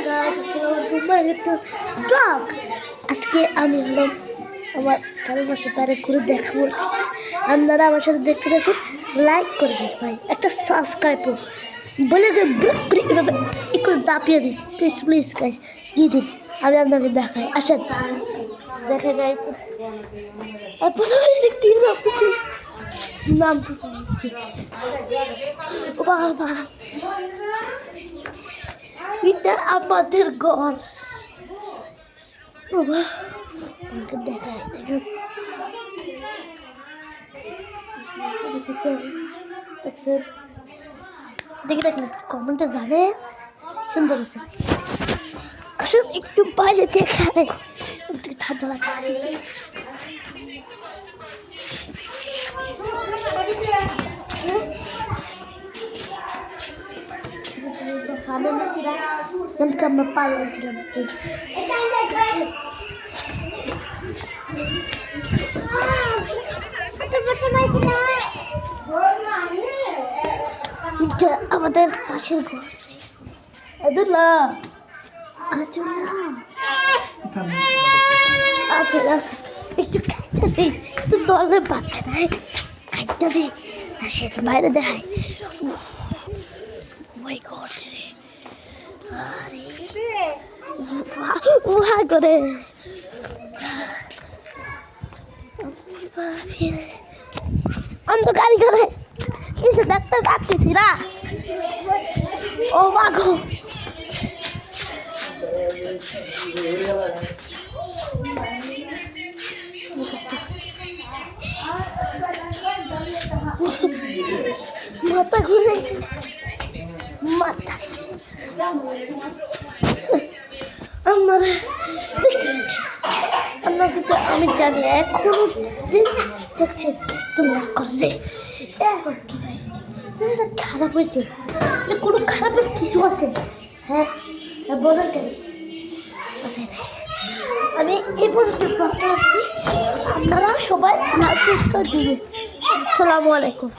Guys, আসসালামু আলাইকুম। Blog আজকে আমি হলাম আমার চারপাশে বাইরে ঘুরে দেখাবো। আপনারা আমার সাথে দেখতে থাকুন, লাইক করে দিন ভাই, একটা সাবস্ক্রাইব বলে ব্লগ করে এভাবে একটু দাপিয়ে দিন প্লিজ প্লিজ গাইস, দিয়ে দিন। আমি আপনাকে দেখাই, আসেন দেখে গাইস। আর প্রথমে দেখতে ভাবতেছি নাম বাবা, এটা আমাদের ঘর। দেখায় দেখেন, দেখে দেখলেন কমেন্টে জানে সুন্দর হচ্ছে। আসুন একটু বাইরে দেখায়, একটু ঠান্ডা লাগছে। আমরা পালিয়েছিলাম আমাদের পাশের ঘর। একটু খাইতে দিই, তো দলের বাচ্চা নাই, খাইতে দিই আর সে তো বাইরে দেখায়। মাই গড রে, উহা করে অন্ধকারই করে কিছু দেখতে পাচ্ছি না। ও মাগো, মাথা ঘুরে মাথা আমার দেখতে আপনার কিন্তু আমি জানি এখনো দেখছেন তোমরা করলে এখন কি ভাই, এটা খারাপ হয়েছে, এটা কোনো খারাপের কিছু আছে? হ্যাঁ বলার কেন আছে। আমি এই পর্যন্ত ব্লগটা আছি, আপনারা সবাই সাবস্ক্রাইব দিবেন। আসসালামু আলাইকুম।